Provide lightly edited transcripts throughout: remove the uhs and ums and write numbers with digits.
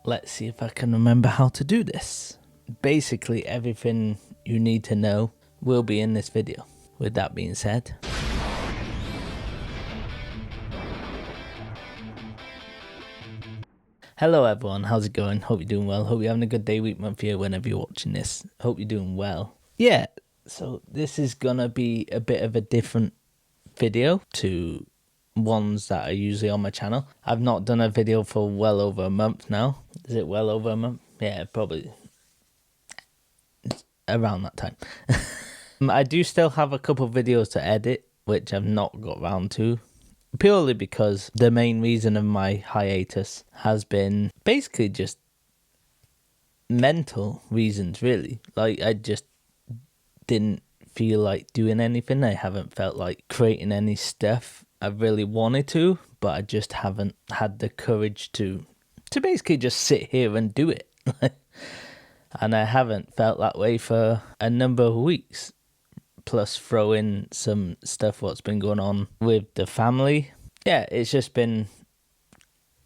Let's see if I can remember how to do this. Basically, everything you need to know will be in this video. With that being said, hello everyone, how's it going? Hope you're doing well. Hope you're having a good day, week, month, year, whenever you're watching this. Hope you're doing well. Yeah, so this is gonna be a bit of a different video to ones that are usually on my channel. I've not done a video for well over a month now. Is it well over a month? Yeah, probably around that time. I do still have a couple of videos to edit, which I've not got round to, purely because the main reason of my hiatus has been basically just mental reasons, really. Like, I just didn't feel like doing anything. I haven't felt like creating any stuff I really wanted to, but I just haven't had the courage to basically just sit here and do it. And I haven't felt that way for a number of weeks. Plus throw in some stuff what's been going on with the family. Yeah, it's just been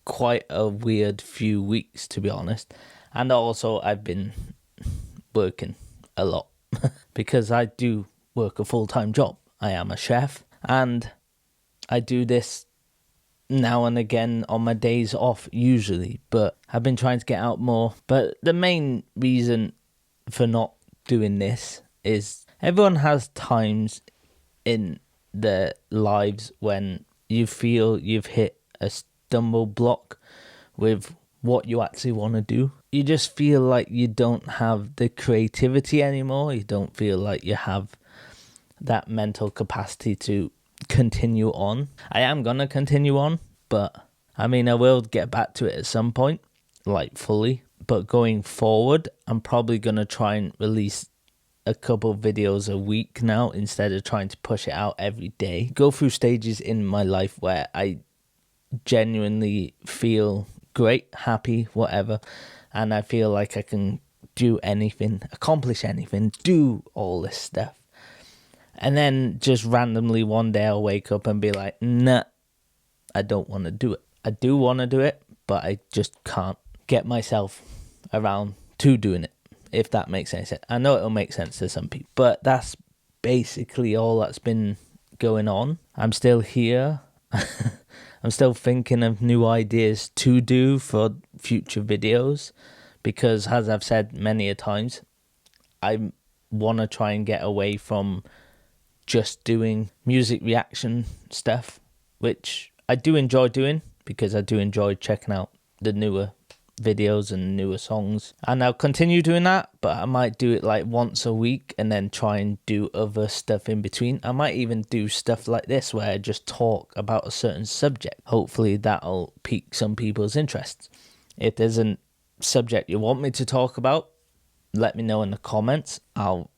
quite a weird few weeks, to be honest. And also I've been working a lot because I do work a full-time job. I am a chef and I do this now and again on my days off usually, but I've been trying to get out more. But the main reason for not doing this is everyone has times in their lives when you feel you've hit a stumble block with what you actually want to do. You just feel like you don't have the creativity anymore. You don't feel like you have that mental capacity to continue on. I am going to continue on, but I mean, I will get back to it at some point, like fully. But going forward, I'm probably going to try and release a couple videos a week now instead of trying to push it out every day. Go through stages in my life where I genuinely feel great, happy, whatever, and I feel like I can do anything, accomplish anything, do all this stuff. And then just randomly one day I'll wake up and be like, nah, I don't want to do it. I do want to do it, but I just can't get myself around to doing it, if that makes any sense. I know it'll make sense to some people, but that's basically all that's been going on. I'm still here. I'm still thinking of new ideas to do for future videos because, as I've said many a times, I want to try and get away from just doing music reaction stuff, which I do enjoy doing because I do enjoy checking out the newer videos and newer songs, and I'll continue doing that, but I might do it like once a week and then try and do other stuff in between. I might even do stuff like this where I just talk about a certain subject. Hopefully that'll pique some people's interest. If there's a subject you want me to talk about, let me know in the comments. I'll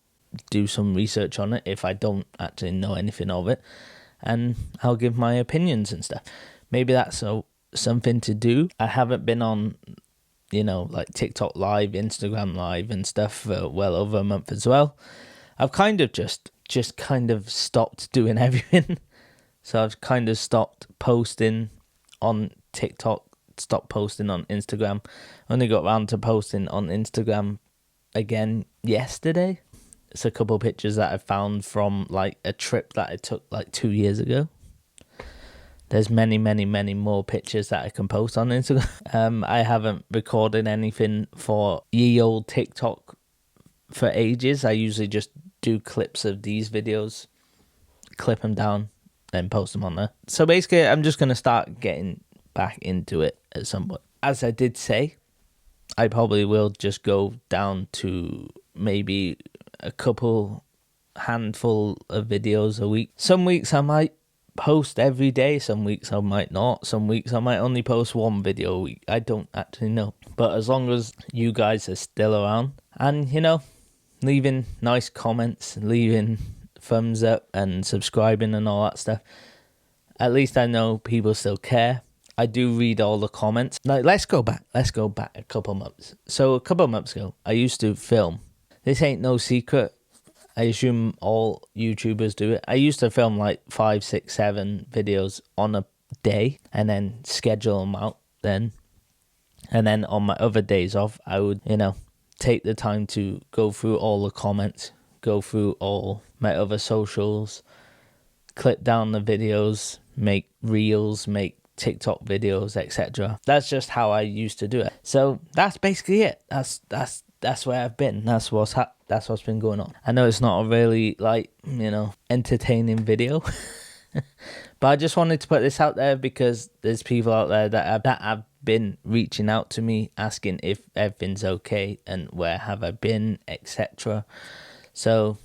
do some research on it if I don't actually know anything of it, and I'll give my opinions and stuff. Maybe that's something to do. I haven't been on, like TikTok Live, Instagram Live and stuff for well over a month as well. I've kind of just kind of stopped doing everything. So I've kind of stopped posting on TikTok, stopped posting on Instagram. Only got around to posting on Instagram again yesterday. It's a couple of pictures that I found from like a trip that I took like 2 years ago. There's many, many, many more pictures that I can post on Instagram. I haven't recorded anything for ye old TikTok for ages. I usually just do clips of these videos, clip them down, then post them on there. So basically, I'm just going to start getting back into it at some point. As I did say, I probably will just go down to maybe a handful of videos a week. Some weeks I might post every day, some weeks I might not, some weeks I might only post one video a week. I don't actually know, but as long as you guys are still around and leaving nice comments, leaving thumbs up and subscribing and all that stuff, at least I know people still care. I do read all the comments. Like, let's go back a couple months. So a couple months ago I used to film. This ain't no secret. I assume all YouTubers do it. I used to film like 5, 6, 7 videos on a day and then schedule them out then. And then on my other days off, I would, take the time to go through all the comments, go through all my other socials, clip down the videos, make reels, make TikTok videos, etc. That's just how I used to do it. So that's basically it. That's where I've been. That's what's been going on. I know it's not a really entertaining video, but I just wanted to put this out there because there's people out there that have been reaching out to me asking if everything's okay and where have I been, etc. So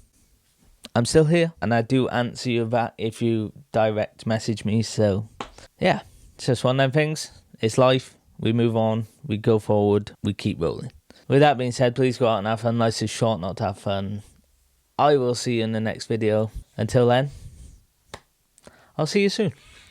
I'm still here, and I do answer you back if you direct message me. So yeah, it's just one of them things. It's life. We move on. We go forward. We keep rolling. With that being said, please go out and have fun. Life is short not to have fun. I will see you in the next video. Until then, I'll see you soon.